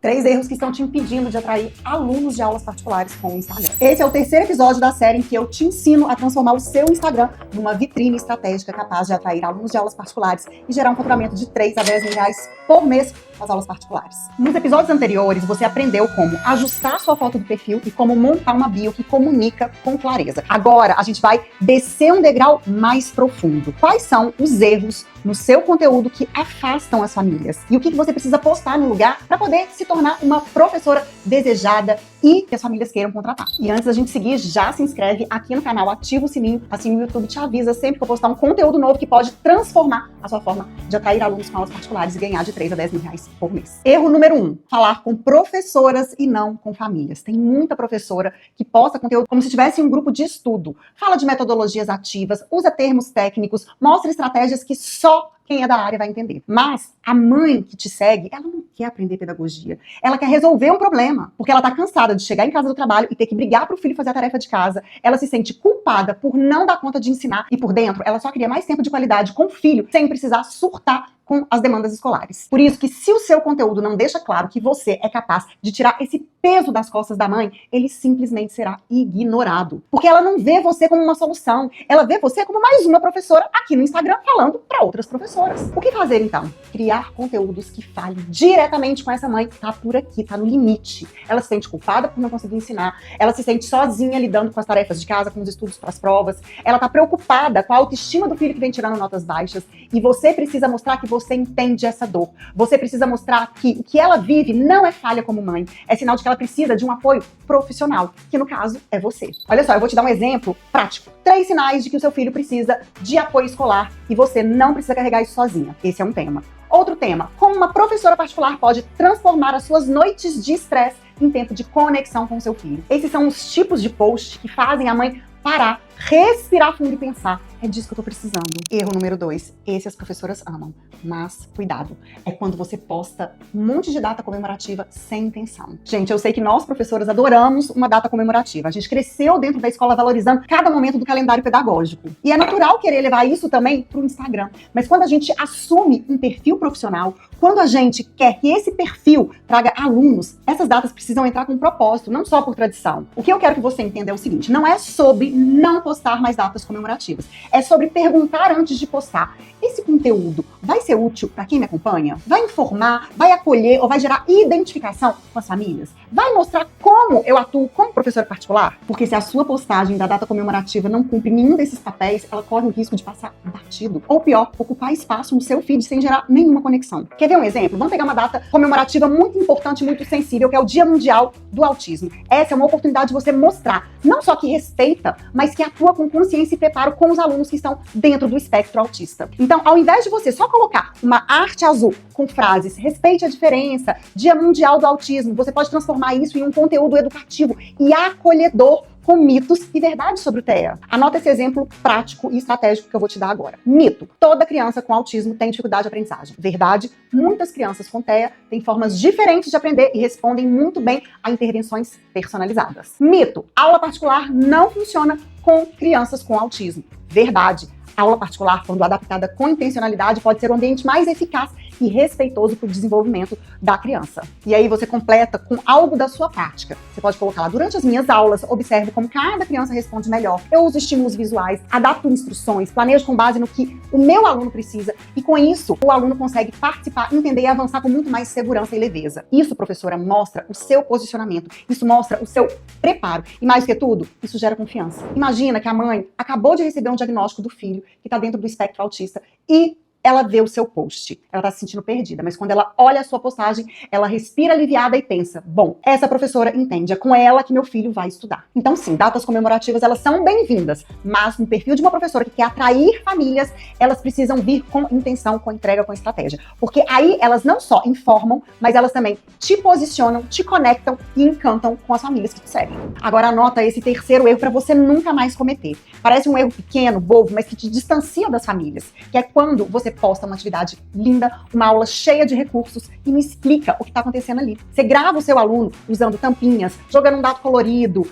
3 erros que estão te impedindo de atrair alunos de aulas particulares com o Instagram. Esse é o 3º episódio da série em que eu te ensino a transformar o seu Instagram numa vitrine estratégica capaz de atrair alunos de aulas particulares e gerar um faturamento de 3 a 10 mil reais por mês com as aulas particulares. Nos episódios anteriores, você aprendeu como ajustar sua foto do perfil e como montar uma bio que comunica com clareza. Agora, a gente vai descer um degrau mais profundo. Quais são os erros no seu conteúdo que afastam as famílias? E o que você precisa postar no lugar para poder se tornar uma professora desejada e que as famílias queiram contratar. E antes da gente seguir, já se inscreve aqui no canal, ativa o sininho, assim o YouTube te avisa sempre que eu postar um conteúdo novo que pode transformar a sua forma de atrair alunos com aulas particulares e ganhar de 3 a 10 mil reais por mês. Erro número 1, falar com professoras e não com famílias. Tem muita professora que posta conteúdo como se tivesse um grupo de estudo. Fala de metodologias ativas, usa termos técnicos, mostra estratégias que só quem é da área vai entender. Mas a mãe que te segue, ela não quer aprender pedagogia. Ela quer resolver um problema, porque ela tá cansada de chegar em casa do trabalho e ter que brigar pro filho fazer a tarefa de casa. Ela se sente culpada por não dar conta de ensinar e por dentro ela só queria mais tempo de qualidade com o filho, sem precisar surtar com as demandas escolares. Por isso que se o seu conteúdo não deixa claro que você é capaz de tirar esse peso das costas da mãe, ele simplesmente será ignorado. Porque ela não vê você como uma solução, ela vê você como mais uma professora aqui no Instagram falando para outras professoras. O que fazer então? Criar conteúdos que falem diretamente com essa mãe que tá por aqui, tá no limite. Ela se sente culpada por não conseguir ensinar, ela se sente sozinha lidando com as tarefas de casa, com os estudos para as provas, ela tá preocupada com a autoestima do filho que vem tirando notas baixas, e você precisa mostrar que você entende essa dor. Você precisa mostrar que o que ela vive não é falha como mãe, é sinal de que ela precisa de um apoio profissional, que no caso é você. Olha só, eu vou te dar um exemplo prático. 3 sinais de que o seu filho precisa de apoio escolar e você não precisa carregar isso sozinha. Esse é um tema. Outro tema, como uma professora particular pode transformar as suas noites de estresse em tempo de conexão com o seu filho. Esses são os tipos de post que fazem a mãe parar, respirar fundo e pensar, é disso que eu tô precisando. Erro número 2, esse as professoras amam, mas cuidado, é quando você posta um monte de data comemorativa sem intenção. Gente, eu sei que nós professoras adoramos uma data comemorativa, a gente cresceu dentro da escola valorizando cada momento do calendário pedagógico. E é natural querer levar isso também pro Instagram, mas quando a gente assume um perfil profissional, quando a gente quer que esse perfil traga alunos, essas datas precisam entrar com propósito, não só por tradição. O que eu quero que você entenda é o seguinte, não é sobre não postar mais datas comemorativas, é sobre perguntar antes de postar. Esse conteúdo vai ser útil para quem me acompanha? Vai informar, vai acolher ou vai gerar identificação com as famílias? Vai mostrar como eu atuo como professora particular? Porque se a sua postagem da data comemorativa não cumpre nenhum desses papéis, ela corre o risco de passar batido. Ou pior, ocupar espaço no seu feed sem gerar nenhuma conexão. Quer ver um exemplo? Vamos pegar uma data comemorativa muito importante, muito sensível, que é o Dia Mundial do Autismo. Essa é uma oportunidade de você mostrar, não só que respeita, mas que atua com consciência e preparo com os alunos que estão dentro do espectro autista. Então, ao invés de você só colocar uma arte azul com frases respeite a diferença, Dia Mundial do Autismo, você pode transformar isso em um conteúdo educativo e acolhedor com mitos e verdades sobre o TEA. Anota esse exemplo prático e estratégico que eu vou te dar agora. Mito: toda criança com autismo tem dificuldade de aprendizagem. Verdade: muitas crianças com TEA têm formas diferentes de aprender e respondem muito bem a intervenções personalizadas. Mito: aula particular não funciona com crianças com autismo. Verdade: a aula particular, quando adaptada com intencionalidade, pode ser um ambiente mais eficaz e respeitoso para o desenvolvimento da criança. E aí você completa com algo da sua prática. Você pode colocar lá: durante as minhas aulas, observo como cada criança responde melhor. Eu uso estímulos visuais, adapto instruções, planejo com base no que o meu aluno precisa. E com isso, o aluno consegue participar, entender e avançar com muito mais segurança e leveza. Isso, professora, mostra o seu posicionamento. Isso mostra o seu preparo. E mais do que tudo, isso gera confiança. Imagina que a mãe acabou de receber um diagnóstico do filho que está dentro do espectro autista e ela vê o seu post, ela tá se sentindo perdida, mas quando ela olha a sua postagem, ela respira aliviada e pensa: bom, essa professora entende, é com ela que meu filho vai estudar. Então sim, datas comemorativas, elas são bem-vindas, mas no perfil de uma professora que quer atrair famílias, elas precisam vir com intenção, com entrega, com estratégia, porque aí elas não só informam, mas elas também te posicionam, te conectam e encantam com as famílias que te seguem. Agora anota esse 3º erro para você nunca mais cometer. Parece um erro pequeno, bobo, mas que te distancia das famílias, que é quando você você posta uma atividade linda, uma aula cheia de recursos e não explica o que está acontecendo ali. Você grava o seu aluno usando tampinhas, jogando um dado colorido,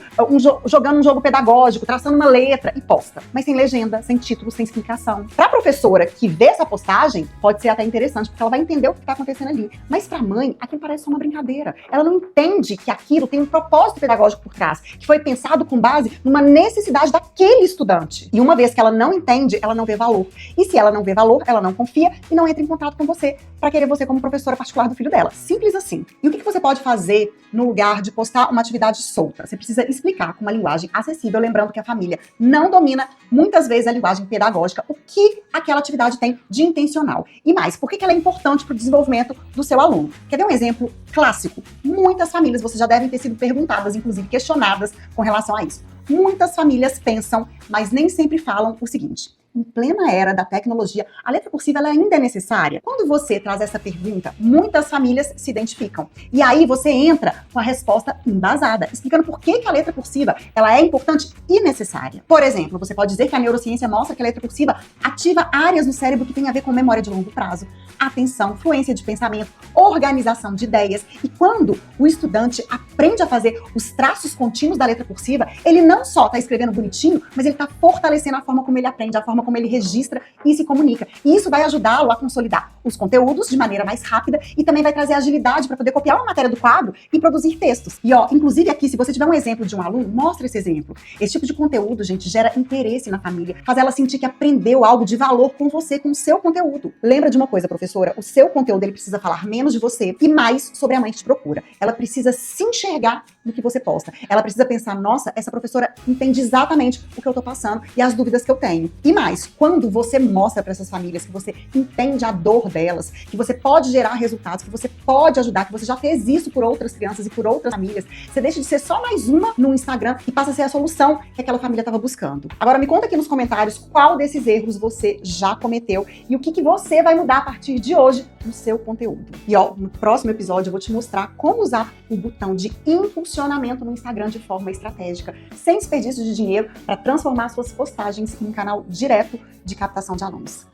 jogando um jogo pedagógico, traçando uma letra e posta. Mas sem legenda, sem título, sem explicação. Para a professora que vê essa postagem, pode ser até interessante, porque ela vai entender o que está acontecendo ali. Mas para a mãe, aquilo parece só uma brincadeira. Ela não entende que aquilo tem um propósito pedagógico por trás, que foi pensado com base numa necessidade daquele estudante. E uma vez que ela não entende, ela não vê valor. E se ela não vê valor, ela não confia e não entra em contato com você para querer você como professora particular do filho dela. Simples assim. E o que você pode fazer no lugar de postar uma atividade solta? Você precisa explicar com uma linguagem acessível, lembrando que a família não domina muitas vezes a linguagem pedagógica, o que aquela atividade tem de intencional. E mais, por que ela é importante para o desenvolvimento do seu aluno? Quer ver um exemplo clássico? Muitas famílias, vocês já devem ter sido perguntadas, inclusive questionadas com relação a isso. Muitas famílias pensam, mas nem sempre falam o seguinte: em plena era da tecnologia, a letra cursiva ela ainda é necessária? Quando você traz essa pergunta, muitas famílias se identificam. E aí você entra com a resposta embasada, explicando por que a letra cursiva ela é importante e necessária. Por exemplo, você pode dizer que a neurociência mostra que a letra cursiva ativa áreas no cérebro que têm a ver com memória de longo prazo, atenção, fluência de pensamento, organização de ideias. E quando o estudante aprende a fazer os traços contínuos da letra cursiva, ele não só está escrevendo bonitinho, mas ele está fortalecendo a forma como ele aprende, a forma como ele registra e se comunica. E isso vai ajudá-lo a consolidar os conteúdos de maneira mais rápida e também vai trazer agilidade para poder copiar uma matéria do quadro e produzir textos. E inclusive aqui, se você tiver um exemplo de um aluno, mostra esse exemplo. Esse tipo de conteúdo, gente, gera interesse na família, faz ela sentir que aprendeu algo de valor com você, com o seu conteúdo. Lembra de uma coisa, professora, o seu conteúdo ele precisa falar menos de você e mais sobre a mãe que te procura. Ela precisa se enxergar no que você posta. Ela precisa pensar, nossa, essa professora entende exatamente o que eu tô passando e as dúvidas que eu tenho. E mais, quando você mostra para essas famílias que você entende a dor delas, que você pode gerar resultados, que você pode ajudar, que você já fez isso por outras crianças e por outras famílias, você deixa de ser só mais uma no Instagram e passa a ser a solução que aquela família estava buscando. Agora me conta aqui nos comentários qual desses erros você já cometeu e o que você vai mudar a partir de hoje no seu conteúdo. E no próximo episódio eu vou te mostrar como usar o botão de impulsionamento no Instagram de forma estratégica, sem desperdício de dinheiro, para transformar suas postagens em um canal direto de captação de alunos.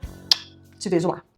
Te vejo lá.